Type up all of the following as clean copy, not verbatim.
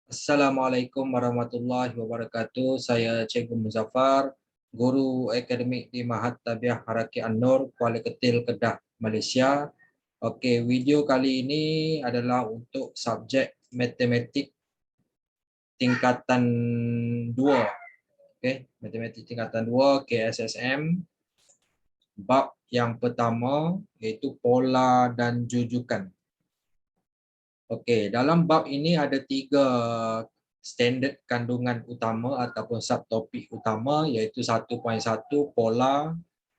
Assalamualaikum warahmatullahi wabarakatuh. Saya Cikgu Muzaffar, Guru Akademik di Mahat Tabiah Haraki An-Nur, Kuala Ketil, Kedah, Malaysia. Okey, video kali ini adalah untuk subjek matematik tingkatan 2. Okey, matematik tingkatan 2 KSSM. Bab yang pertama iaitu pola dan jujukan. Okey, dalam bab ini ada 3 standard kandungan utama ataupun subtopik utama, iaitu 1.1 pola,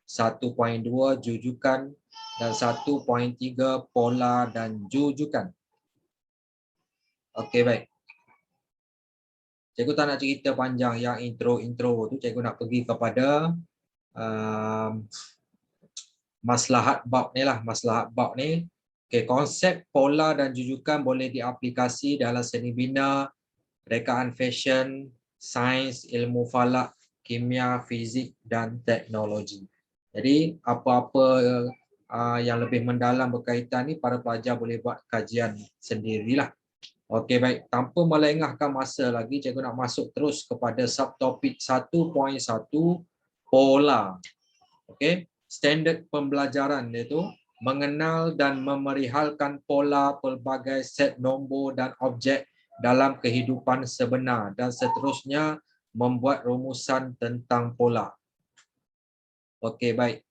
1.2 jujukan dan 1.3 pola dan jujukan. Okey, baik. Cikgu tak nak cerita panjang yang intro tu, cikgu nak pergi kepada maslahat bab ni lah. Maslahat bab ni, okey, konsep pola dan jujukan boleh diaplikasi dalam seni bina, rekaan fashion, sains, ilmu falak, kimia, fizik dan teknologi. Jadi apa-apa yang lebih mendalam berkaitan ni, para pelajar boleh buat kajian sendirilah. Okey, baik. Tanpa melengahkan masa lagi, cikgu nak masuk terus kepada subtopik 1.1 pola. Okey, standard pembelajaran iaitu mengenal dan memerihalkan pola pelbagai set nombor dan objek dalam kehidupan sebenar dan seterusnya membuat rumusan tentang pola. Okey, baik.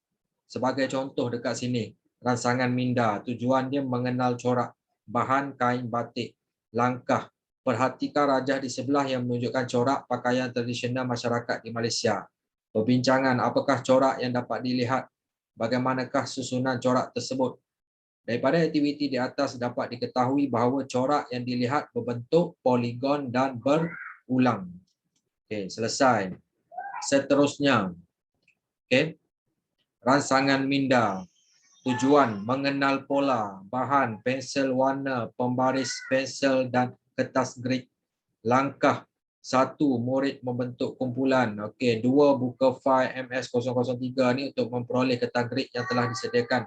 Sebagai contoh dekat sini, rangsangan minda, tujuan dia mengenal corak, bahan kain batik, langkah. Perhatikan rajah di sebelah yang menunjukkan corak pakaian tradisional masyarakat di Malaysia. Perbincangan, apakah corak yang dapat dilihat? Bagaimanakah susunan corak tersebut? Daripada aktiviti di atas dapat diketahui bahawa corak yang dilihat berbentuk poligon dan berulang. Okey, selesai. Seterusnya, okey, rangsangan minda. Tujuan mengenal pola, bahan, pensel warna, pembaris pensel dan kertas grid. Langkah 1, murid membentuk kumpulan. Okey, 2, buka fail MS003 ni untuk memperoleh kertas grid yang telah disediakan.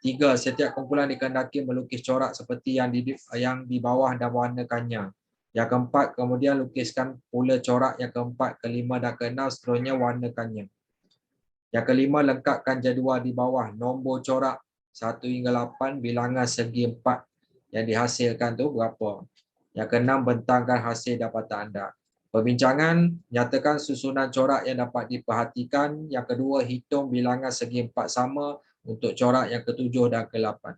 3, setiap kumpulan dikehendaki melukis corak seperti yang di bawah dan warnakannya. Yang keempat, kemudian lukiskan pula corak yang keempat, kelima dan keenam, seterusnya warnakannya. Yang kelima, lengkapkan jadual di bawah. Nombor corak 1 hingga 8, bilangan segi 4 yang dihasilkan tu berapa. Yang keenam, bentangkan hasil dapatan anda. Perbincangan, nyatakan susunan corak yang dapat diperhatikan. Yang kedua, hitung bilangan segi 4 sama untuk corak yang ketujuh dan ke-8.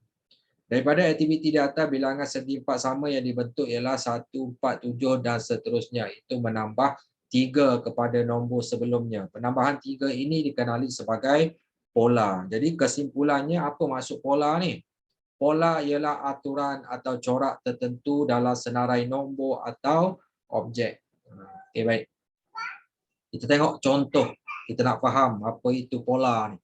Daripada aktiviti di atas, bilangan segi 4 sama yang dibentuk ialah 1, 4, 7 dan seterusnya. Itu menambah 3 kepada nombor sebelumnya. Penambahan 3 ini dikenali sebagai pola. Jadi kesimpulannya, apa maksud pola ni? Pola ialah aturan atau corak tertentu dalam senarai nombor atau objek. Okey, baik. Kita tengok contoh. Kita nak faham apa itu pola ni.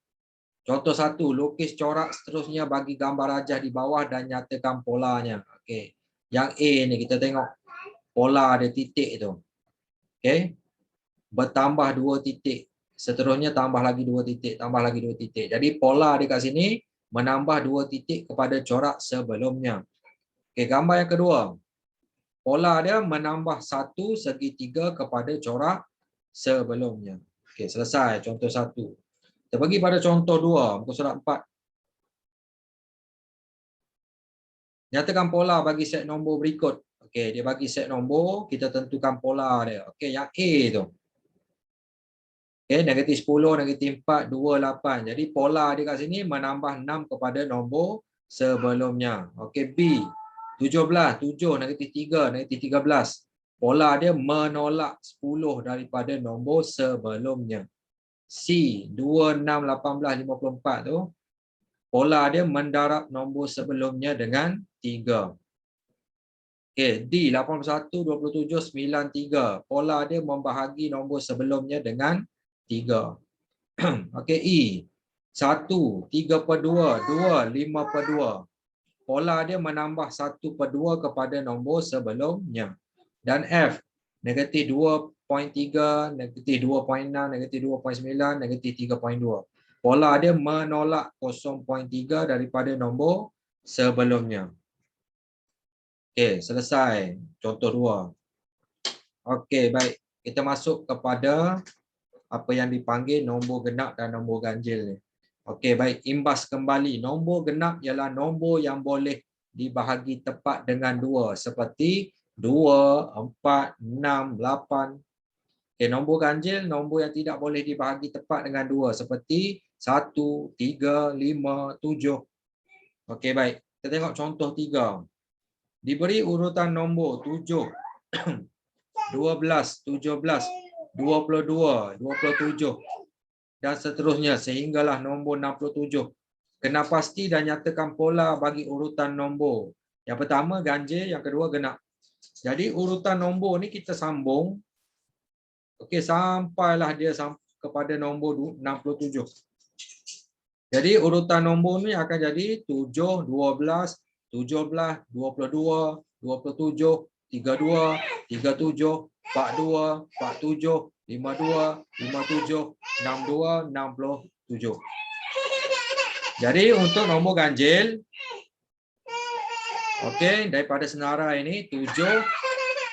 Contoh 1, lukis corak seterusnya bagi gambar rajah di bawah dan nyatakan polanya. Okey. Yang A ni kita tengok pola ada titik tu. Okey. Bertambah 2 titik. Seterusnya tambah lagi 2 titik, tambah lagi 2 titik. Jadi pola dekat sini menambah 2 titik kepada corak sebelumnya. Okey, gambar yang kedua. Pola dia menambah 1 segitiga kepada corak sebelumnya. Okey, selesai contoh 1. Kita pergi pada contoh 2, muka surat 4. Nyatakan pola bagi set nombor berikut. Okey, dia bagi set nombor, kita tentukan pola dia. Okey, yang A tu. Okey, negatif 10, negatif 4, 2, 8. Jadi pola dia kat sini menambah 6 kepada nombor sebelumnya. Okey, B. 17, 7, negatif 3, negatif 13. Pola dia menolak 10 daripada nombor sebelumnya. C. 2, 6, 18, 54 tu. Pola dia mendarab nombor sebelumnya dengan 3. Okey, D 81, 27, 93. Pola dia membahagi nombor sebelumnya dengan 3. Okey, E 1, 3/2, 2, 5/2. Pola dia menambah 1/2 kepada nombor sebelumnya. Dan F negatif 2.3, negatif 2.6, negatif 2.9, negatif 3.2. Pola dia menolak 0.3 daripada nombor sebelumnya. Okey, selesai. Contoh 2. Okey, baik. Kita masuk kepada apa yang dipanggil nombor genap dan nombor ganjil ni. Okey, baik. Imbas kembali. Nombor genap ialah nombor yang boleh dibahagi tepat dengan 2 seperti 2, 4, 6, 8. Okey, nombor ganjil nombor yang tidak boleh dibahagi tepat dengan 2 seperti 1, 3, 5, 7. Okey, baik. Kita tengok contoh 3. Diberi urutan nombor 7, 12, 17, 22, 27 dan seterusnya sehinggalah nombor 67. Kena pasti dan nyatakan pola bagi urutan nombor. Yang pertama ganjil, yang kedua genap. Jadi urutan nombor ni kita sambung. Okey, sampailah dia kepada nombor 67. Jadi urutan nombor ni akan jadi 7, 12, 17, 22, 27, 32, 37, 42, 47, 52, 57, 62, 67. Jadi untuk nombor ganjil, okey, daripada senarai ini 7,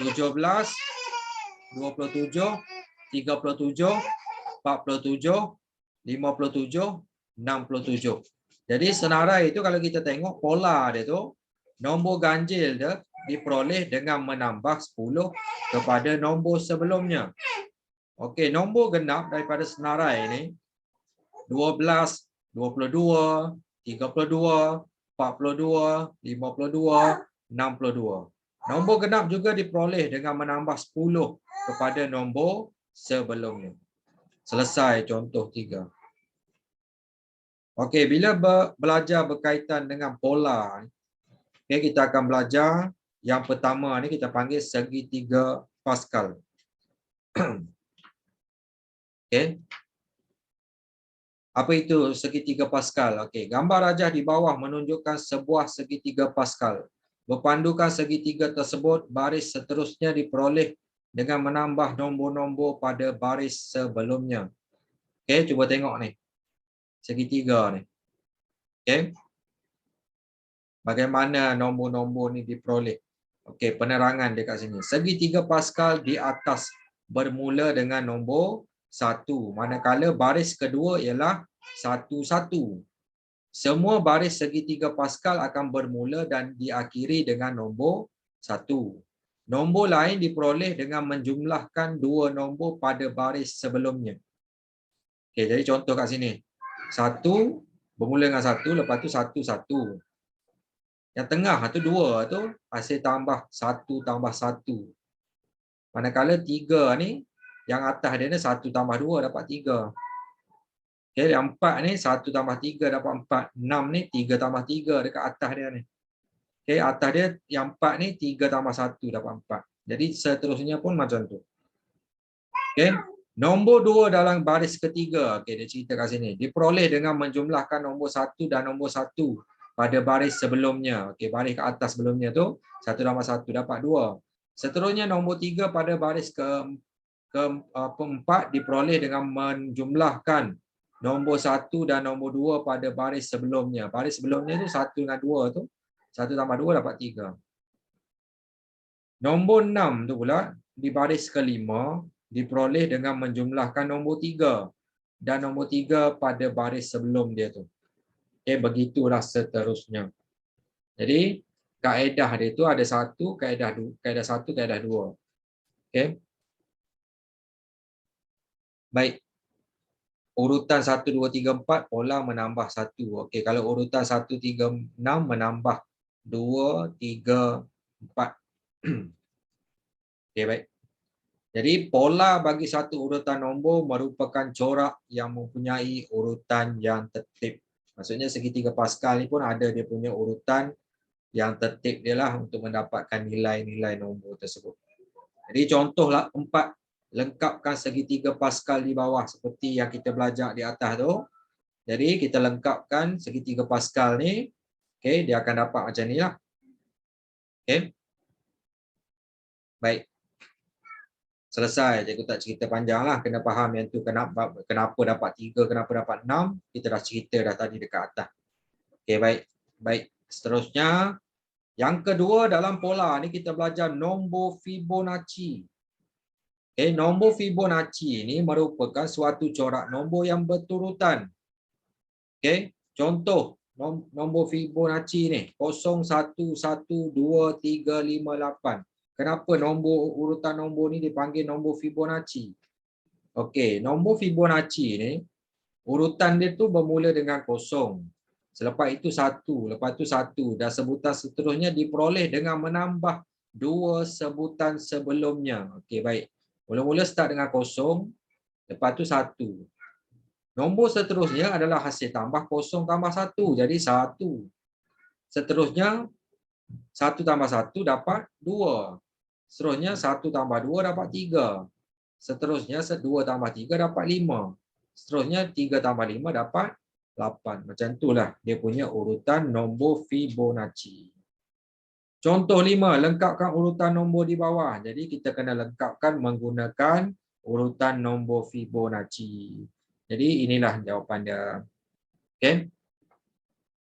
17, 27, 37, 47, 57, 67. Jadi senarai itu kalau kita tengok pola dia tu, nombor ganjil dia diperoleh dengan menambah 10 kepada nombor sebelumnya. Okey, nombor genap daripada senarai ini 12, 22, 32, 42, 52, 62. Nombor genap juga diperoleh dengan menambah 10 kepada nombor sebelumnya. Selesai contoh 3. Okey, bila belajar berkaitan dengan pola, okay, kita akan belajar yang pertama ni kita panggil segitiga Pascal. Okey. Apa itu segitiga Pascal? Okey, gambar rajah di bawah menunjukkan sebuah segitiga Pascal. Berpandukan segitiga tersebut, baris seterusnya diperoleh dengan menambah nombor-nombor pada baris sebelumnya. Okey, cuba tengok ni. Segitiga ni. Okey. Bagaimana nombor-nombor ni diperoleh? Okey, penerangan dekat sini. Segitiga Pascal di atas bermula dengan nombor 1, manakala baris kedua ialah 1, 1. Semua baris segitiga Pascal akan bermula dan diakhiri dengan nombor 1. Nombor lain diperoleh dengan menjumlahkan dua nombor pada baris sebelumnya. Okey, jadi contoh kat sini. 1 bermula dengan 1, lepas tu 1, 1. Yang tengah tu 2 tu hasil tambah 1 tambah 1. Manakala 3 ni yang atas dia ni 1 tambah 2 dapat 3. Okey, yang 4 ni 1 tambah 3 dapat 4. 6 ni 3 tambah 3 dekat atas dia ni. Okey, atas dia yang 4 ni 3 tambah 1 dapat 4. Jadi seterusnya pun macam tu. Okey. Nombor 2 dalam baris ketiga, okey, dia cerita kat sini. Diperoleh dengan menjumlahkan nombor 1 dan nombor 1 pada baris sebelumnya. Okey, baris ke atas sebelumnya tu 1 tambah 1 dapat 2. Seterusnya nombor 3 pada baris keempat diperoleh dengan menjumlahkan nombor 1 dan nombor 2 pada baris sebelumnya. Baris sebelumnya tu 1 dengan 2 tu 1 tambah 2 dapat 3. Nombor 6 tu pula di baris kelima diperoleh dengan menjumlahkan nombor 3 dan nombor 3 pada baris sebelum dia tu. Okey, begitulah seterusnya. Jadi kaedah dia tu ada satu, kaedah 1, kaedah 2. Okey. Baik. Urutan 1 2 3 4 pola menambah 1. Okey, kalau urutan 1 3 6 menambah 2 3 4. Okey, baik. Jadi pola bagi satu urutan nombor merupakan corak yang mempunyai urutan yang tertib. Maksudnya segitiga Pascal ni pun ada dia punya urutan yang tertib dia lah untuk mendapatkan nilai-nilai nombor tersebut. Jadi contohlah 4, lengkapkan segitiga Pascal di bawah seperti yang kita belajar di atas tu. Jadi kita lengkapkan segitiga Pascal ni, okey, dia akan dapat macam ni lah. Okey. Baik. Selesai, cikgu tak cerita panjang lah, kena faham yang tu kenapa dapat 3, kenapa dapat 6, kita dah cerita dah tadi dekat atas. Okey, baik. Baik, seterusnya Yang kedua dalam pola ni kita belajar nombor Fibonacci. Okay, nombor Fibonacci ini merupakan suatu corak nombor yang berturutan. Okay, contoh nombor Fibonacci ni 0, 1, 1, 2, 3, 5, 8. Kenapa nombor urutan nombor ni dipanggil nombor Fibonacci? Okey, nombor Fibonacci ni urutan dia tu bermula dengan 0. Selepas itu 1, lepas itu 1 dan sebutan seterusnya diperoleh dengan menambah 2 sebutan sebelumnya. Okey, baik. Mula-mula start dengan 0, lepas itu 1. Nombor seterusnya adalah hasil tambah 0 tambah 1. Jadi 1. Seterusnya 1 tambah 1 dapat 2. Seterusnya 1 tambah 2 dapat 3. Seterusnya 2 tambah 3 dapat 5. Seterusnya 3 tambah 5 dapat 8. Macam itulah dia punya urutan nombor Fibonacci. Contoh 5, lengkapkan urutan nombor di bawah. Jadi kita kena lengkapkan menggunakan urutan nombor Fibonacci. Jadi inilah jawapan dia. Okey.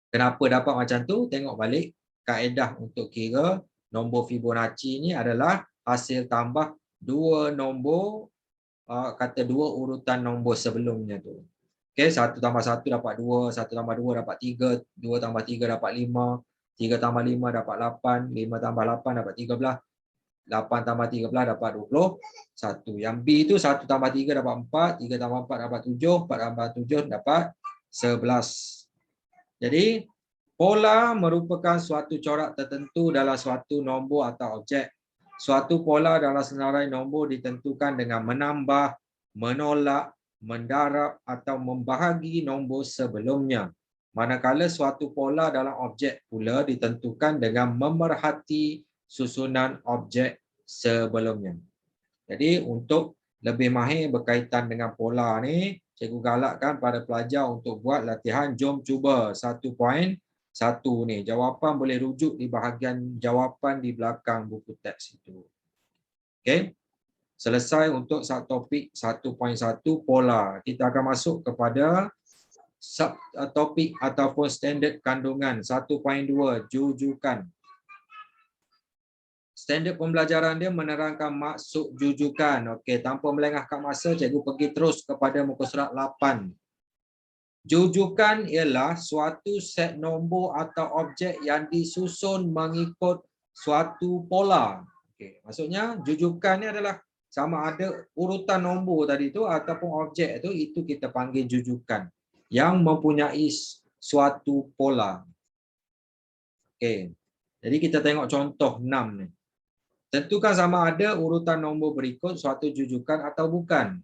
Kenapa dapat macam tu? Tengok balik kaedah untuk kira nombor Fibonacci ni adalah hasil tambah dua nombor, kata dua urutan nombor sebelumnya tu. Okey, 1 tambah 1 dapat 2, 1 tambah 2 dapat 3, 2 tambah 3 dapat 5, 3 tambah 5 dapat 8, 5 tambah 8 dapat 13, 8 tambah 13 dapat 21. Yang B itu 1 tambah 3 dapat 4, 3 tambah 4 dapat 7, 4 tambah 7 dapat 11. Jadi, pola merupakan suatu corak tertentu dalam suatu nombor atau objek. Suatu pola dalam senarai nombor ditentukan dengan menambah, menolak, mendarab atau membahagi nombor sebelumnya. Manakala suatu pola dalam objek pula ditentukan dengan memerhati susunan objek sebelumnya. Jadi untuk lebih mahir berkaitan dengan pola ni, cikgu galakkan pada pelajar untuk buat latihan jom cuba 1.1 ni. Jawapan boleh rujuk di bahagian jawapan di belakang buku teks itu. Okey. Selesai untuk topik 1.1 pola. Kita akan masuk kepada topik ataupun standard kandungan 1.2 jujukan. Standard pembelajaran dia menerangkan maksud jujukan. Okey, tanpa melengahkan masa, cikgu pergi terus kepada muka surat 8. Jujukan ialah suatu set nombor atau objek yang disusun mengikut suatu pola. Okey, maksudnya jujukan ni adalah sama ada urutan nombor tadi tu ataupun objek tu, itu kita panggil jujukan yang mempunyai suatu pola. Okey. Jadi kita tengok contoh 6 ni. Tentukan sama ada urutan nombor berikut suatu jujukan atau bukan.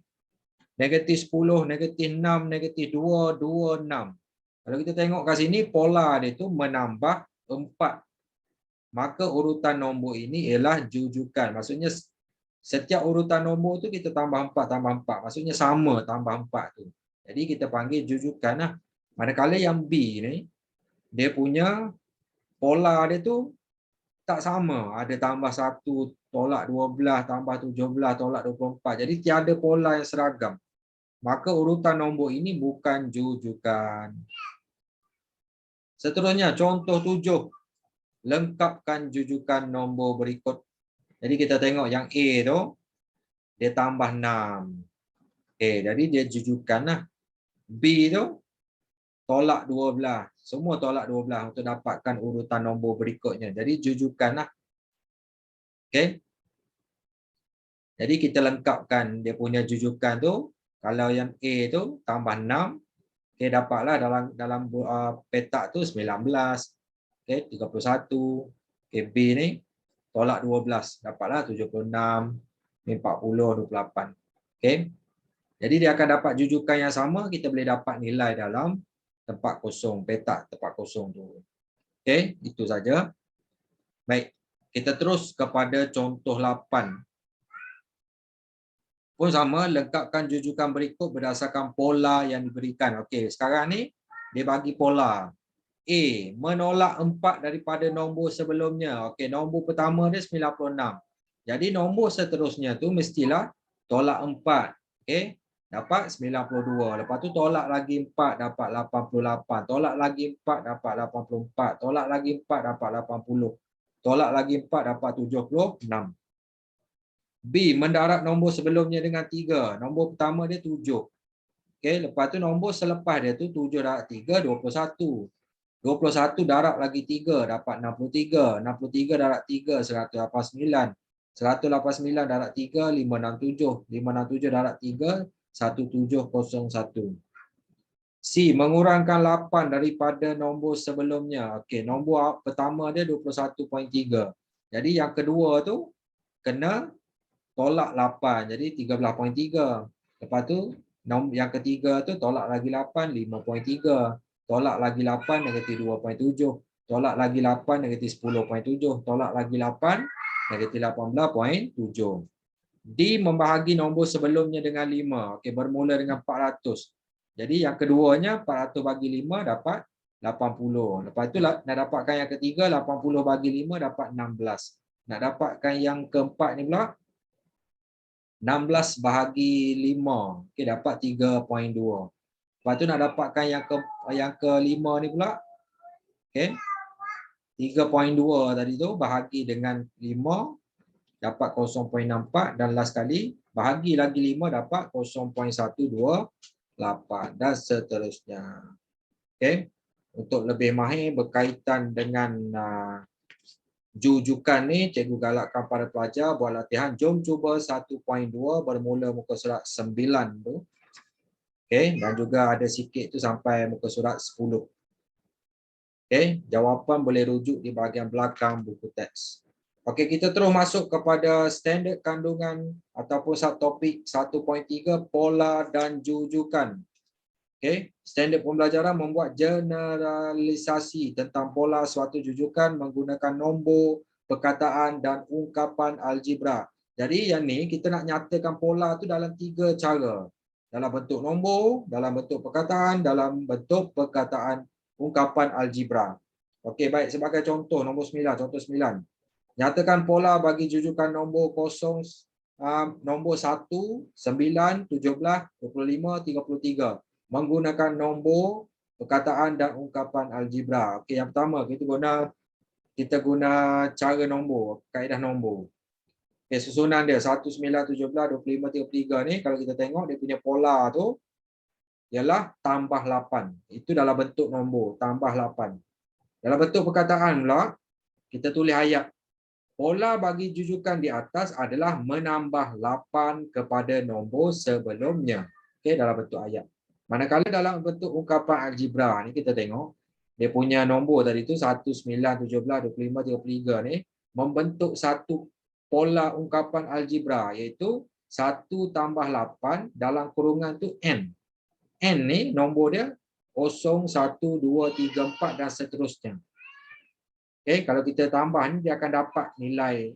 Negatif 10, negatif 6, negatif 2, 2, 6. Kalau kita tengok kat sini, pola dia tu menambah 4. Maka urutan nombor ini ialah jujukan. Maksudnya setiap urutan nombor tu kita tambah 4, tambah 4. Maksudnya sama tambah 4 tu. Jadi kita panggil jujukan lah. Manakala yang B ni, dia punya pola dia tu tak sama. Ada tambah 1, tolak 12, tambah 17, tolak 24. Jadi tiada pola yang seragam. Maka urutan nombor ini bukan jujukan. Seterusnya, contoh 7. Lengkapkan jujukan nombor berikut. Jadi kita tengok yang A tu, dia tambah 6. Okay, jadi dia jujukan lah. B tu, tolak 12. Semua tolak 12 untuk dapatkan urutan nombor berikutnya. Jadi jujukan lah. Okay. Jadi kita lengkapkan dia punya jujukan tu. Kalau yang A tu tambah 6. Okay, dapatlah dalam petak tu 19. Okay, 31. Okay, B ni tolak 12. Dapatlah 76. 40, 28. Okay. Jadi dia akan dapat jujukan yang sama. Kita boleh dapat nilai dalam tempat kosong, petak tempat kosong tu. Okey, itu saja. Baik, kita terus kepada contoh 8. Pun sama, lengkapkan jujukan berikut berdasarkan pola yang diberikan. Okey, sekarang ni dia bagi pola. A, menolak 4 daripada nombor sebelumnya. Okey, nombor pertama dia 96. Jadi nombor seterusnya tu mestilah tolak 4. Okey. Dapat 92. Lepas tu tolak lagi 4 dapat 88. Tolak lagi 4 dapat 84. Tolak lagi 4 dapat 80. Tolak lagi 4 dapat 76. B, mendarat nombor sebelumnya dengan 3. Nombor pertama dia 7. Okey, lepas tu nombor selepas dia tu 7 darab 3, 21. 21 darab lagi 3 dapat 63. 63 darab 3, 189. 189 darab 3, 567. 567 darab 3, 1701. C, mengurangkan 8 daripada nombor sebelumnya. Okey, nombor pertama dia 21.3. Jadi yang kedua tu kena tolak 8, jadi 13.3. Lepas tu yang ketiga tu tolak lagi 8, 5.3. Tolak lagi 8, negatif 2.7. Tolak lagi 8, negatif 10.7. Tolak lagi 8, negatif 18.7. D, membahagi nombor sebelumnya dengan 5. Okey, bermula dengan 400. Jadi yang keduanya 400 bagi 5 dapat 80. Lepas tu nak dapatkan yang ketiga 80 bagi 5 dapat 16. Nak dapatkan yang keempat ni pula 16 bahagi 5. Okey, dapat 3.2. Lepas tu nak dapatkan yang kelima ni pula. Okey. 3.2 tadi tu bahagi dengan 5 dapat 0.64 dan last kali bahagi lagi 5 dapat 0.128 dan seterusnya. Okey. Untuk lebih mahir berkaitan dengan jujukan ni, cikgu galakkan pada pelajar buat latihan. Jom cuba 1.2 bermula muka surat 9 tu. Okey, dan juga ada sikit tu sampai muka surat 10. Okey, jawapan boleh rujuk di bahagian belakang buku teks. Okey, kita terus masuk kepada standard kandungan ataupun subtopik 1.3, pola dan jujukan. Okey, standard pembelajaran membuat generalisasi tentang pola suatu jujukan menggunakan nombor, perkataan dan ungkapan algebra. Jadi yang ni kita nak nyatakan pola tu dalam 3 cara. Dalam bentuk nombor, dalam bentuk perkataan, dalam bentuk perkataan ungkapan algebra. Okey, baik, sebagai contoh nombor 9, contoh 9. Nyatakan pola bagi jujukan nombor 0, nombor 1, 9, 17, 25, 33 menggunakan nombor, perkataan dan ungkapan algebra. Okey, yang pertama kita guna cara nombor, kaedah nombor. Okey, susunan dia 1, 9, 17, 25, 33 ni kalau kita tengok dia punya pola tu ialah tambah 8. Itu dalam bentuk nombor, tambah 8. Dalam bentuk perkataan pula, kita tulis ayat. Pola bagi jujukan di atas adalah menambah 8 kepada nombor sebelumnya. Okey, dalam bentuk ayat. Manakala dalam bentuk ungkapan algebra ni kita tengok dia punya nombor tadi tu 1, 9, 17, 25, 33 ni membentuk satu pola ungkapan algebra iaitu 1 tambah 8 dalam kurungan tu n. N ni nombor dia 0, 1, 2, 3, 4 dan seterusnya. Okay, kalau kita tambah ni dia akan dapat nilai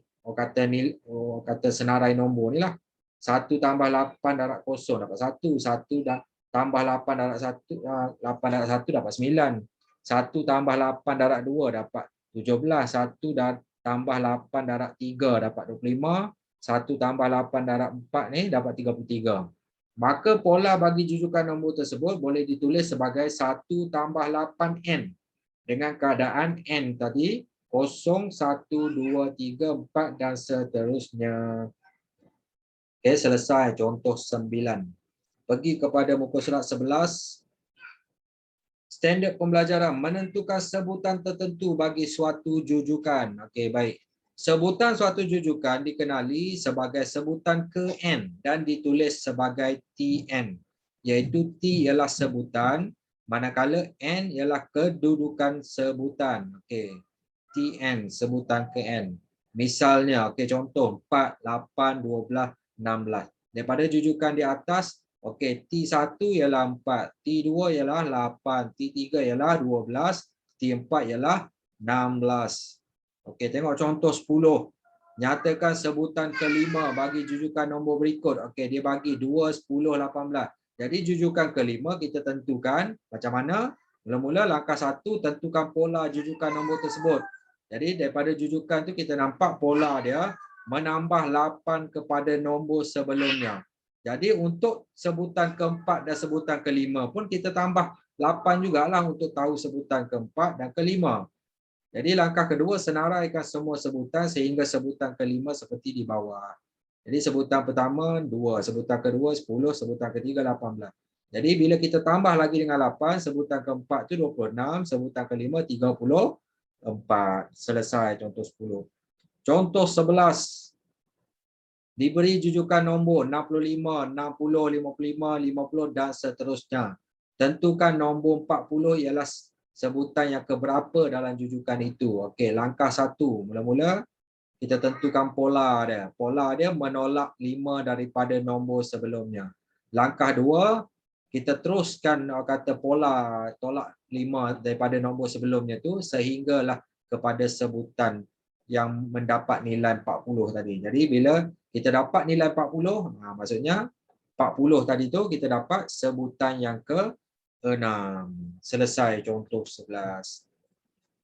kata senarai nombor ni lah. 1 tambah 8 darab 0 dapat 1. 1 tambah 8 darab 1, 8 darab 1 dapat 9. 1 tambah 8 darab 2 dapat 17. 1 tambah 8 darab 3 dapat 25. 1 tambah 8 darab 4 ni dapat 33. Maka pola bagi jujukan nombor tersebut boleh ditulis sebagai 1 tambah 8n. Dengan keadaan n tadi 0, 1, 2, 3, 4 dan seterusnya. Okey, selesai contoh 9. Pergi kepada muka surat 11. Standard pembelajaran menentukan sebutan tertentu bagi suatu jujukan. Okey, baik. Sebutan suatu jujukan dikenali sebagai sebutan ke n dan ditulis sebagai Tn. Iaitu T ialah sebutan, manakala n ialah kedudukan sebutan. Okey. Tn, sebutan ke n. Misalnya, okey, contoh 4, 8, 12, 16. Daripada jujukan di atas, okey, T1 ialah 4, T2 ialah 8, T3 ialah 12, T4 ialah 16. Okey, tengok contoh 10. Nyatakan sebutan kelima bagi jujukan nombor berikut. Okey, dia bagi 2, 10, 18. Jadi jujukan kelima kita tentukan macam mana? Mula-mula langkah 1, tentukan pola jujukan nombor tersebut. Jadi daripada jujukan tu kita nampak pola dia menambah 8 kepada nombor sebelumnya. Jadi untuk sebutan keempat dan sebutan kelima pun kita tambah 8 jugalah untuk tahu sebutan keempat dan kelima. Jadi langkah kedua, senaraikan semua sebutan sehingga sebutan kelima seperti di bawah. Jadi sebutan pertama 2, sebutan kedua 10, sebutan ketiga 18. Jadi bila kita tambah lagi dengan 8, sebutan keempat tu 26, sebutan kelima 34. Selesai contoh 10. Contoh 11. Diberi jujukan nombor 65, 60, 55, 50 dan seterusnya. Tentukan nombor 40 ialah sebutan yang keberapa dalam jujukan itu. Okey, langkah 1. Mula-mula kita tentukan pola dia. Pola dia menolak 5 daripada nombor sebelumnya. Langkah 2, kita teruskan kata pola tolak 5 daripada nombor sebelumnya tu sehinggalah kepada sebutan yang mendapat nilai 40 tadi. Jadi bila kita dapat nilai 40, maksudnya 40 tadi tu kita dapat sebutan yang ke-6. Selesai contoh 11.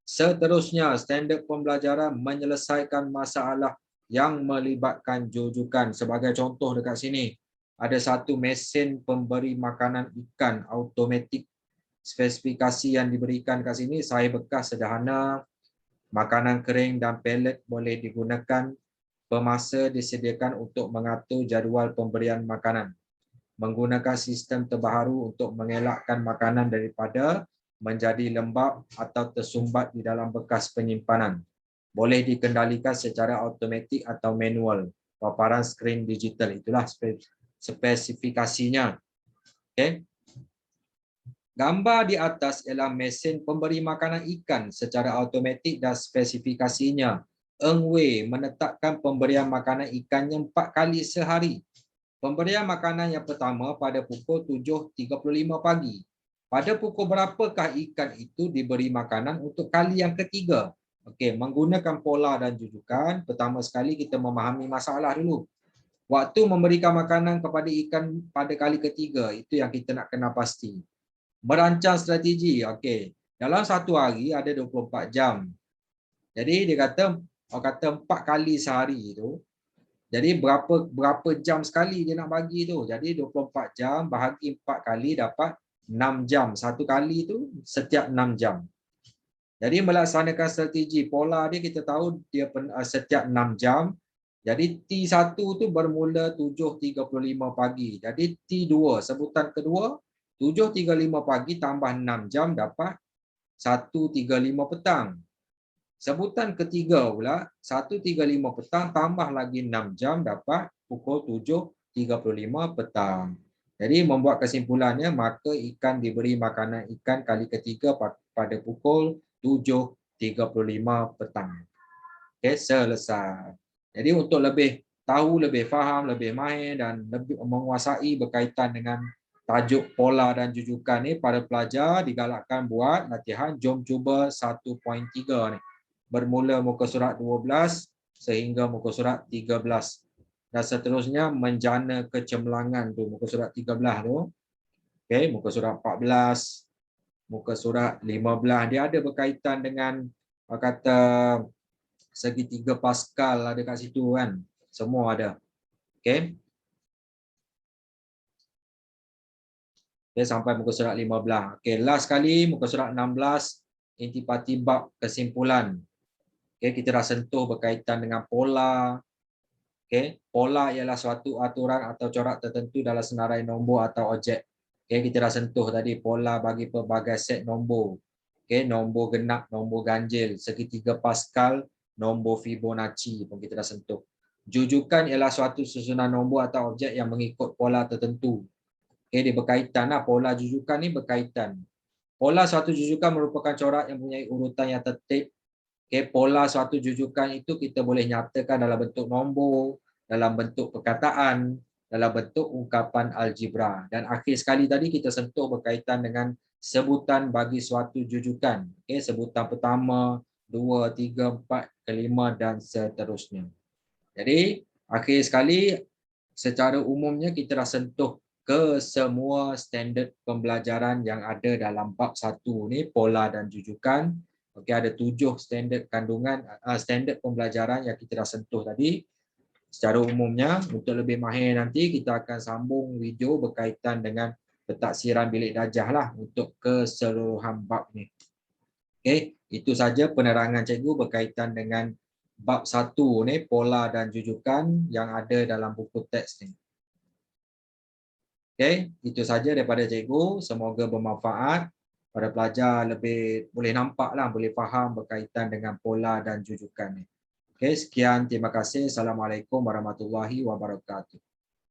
Seterusnya, standard pembelajaran menyelesaikan masalah yang melibatkan jujukan. Sebagai contoh dekat sini, ada satu mesin pemberi makanan ikan automatik. Spesifikasi yang diberikan kat sini, saya bekas sederhana, makanan kering dan pelet boleh digunakan, pemasa disediakan untuk mengatur jadual pemberian makanan. Menggunakan sistem terbaru untuk mengelakkan makanan daripada menjadi lembab atau tersumbat di dalam bekas penyimpanan. Boleh dikendalikan secara automatik atau manual. Paparan skrin digital, itulah spesifikasinya. Okay. Gambar di atas ialah mesin pemberi makanan ikan secara automatik dan spesifikasinya. Eng Wei menetapkan pemberian makanan ikannya 4 kali sehari. Pemberian makanan yang pertama pada pukul 7.35 pagi. Pada pukul berapakah ikan itu diberi makanan untuk kali yang ketiga? Okey, menggunakan pola dan jujukan, pertama sekali kita memahami masalah dulu. Waktu memberikan makanan kepada ikan pada kali ketiga, itu yang kita nak kena pasti. Merancang strategi, okey. Dalam satu hari ada 24 jam. Jadi dia kata 4 kali sehari tu. Jadi berapa jam sekali dia nak bagi tu. Jadi 24 jam bahagi 4 kali dapat 6 jam. Satu kali tu setiap 6 jam. Jadi melaksanakan strategi pola dia, kita tahu dia setiap 6 jam. Jadi T1 tu bermula 7.35 pagi. Jadi T2 sebutan kedua 7.35 pagi tambah 6 jam dapat 1.35 petang. Sebutan ketiga pula 1.35 petang tambah lagi 6 jam dapat pukul 7.35 petang. Jadi membuat kesimpulannya, maka ikan diberi makanan ikan kali ketiga pada pukul 7.35 petang. Okey, selesai. Jadi untuk lebih tahu, lebih faham, lebih mahir dan lebih menguasai berkaitan dengan tajuk pola dan jujukan ni, para pelajar digalakkan buat latihan jom cuba 1.3 ni. Bermula muka surat 12 sehingga muka surat 13. Dan seterusnya menjana kecemerlangan tu, muka surat 13 tu. Okey, muka surat 14, muka surat 15. Dia ada berkaitan dengan kata segitiga Pascal ada kat situ kan. Semua ada. Okey. Okay, sampai muka surat 15. Okey, last kali muka surat 16, intipati bab kesimpulan. Okey, kita dah sentuh berkaitan dengan pola. Okey, pola ialah suatu aturan atau corak tertentu dalam senarai nombor atau objek. Okey, kita dah sentuh tadi pola bagi pelbagai set nombor. Okey, nombor genap, nombor ganjil, segitiga Pascal, nombor Fibonacci pun kita dah sentuh. Jujukan ialah suatu susunan nombor atau objek yang mengikut pola tertentu. Okay, dia berkaitan lah. Pola jujukan ni berkaitan. Pola suatu jujukan merupakan corak yang mempunyai urutan yang tertib. Okay, pola suatu jujukan itu kita boleh nyatakan dalam bentuk nombor, dalam bentuk perkataan, dalam bentuk ungkapan algebra. Dan akhir sekali tadi kita sentuh berkaitan dengan sebutan bagi suatu jujukan. Okay, sebutan pertama, 2, 3, 4, kelima dan seterusnya. Jadi akhir sekali secara umumnya kita dah sentuh ke semua standard pembelajaran yang ada dalam bab 1 ni, pola dan jujukan. Okey, ada 7 standard kandungan standard pembelajaran yang kita dah sentuh tadi. Secara umumnya untuk lebih mahir nanti kita akan sambung video berkaitan dengan pentaksiran bilik darjah lah untuk keseluruhan bab ni. Okey, itu saja penerangan cikgu berkaitan dengan bab 1 ni, pola dan jujukan yang ada dalam buku teks ni. Okey, itu saja daripada cikgu. Semoga bermanfaat. Para pelajar lebih boleh nampaklah, boleh faham berkaitan dengan pola dan jujukan ni. Okey, sekian. Terima kasih. Assalamualaikum warahmatullahi wabarakatuh.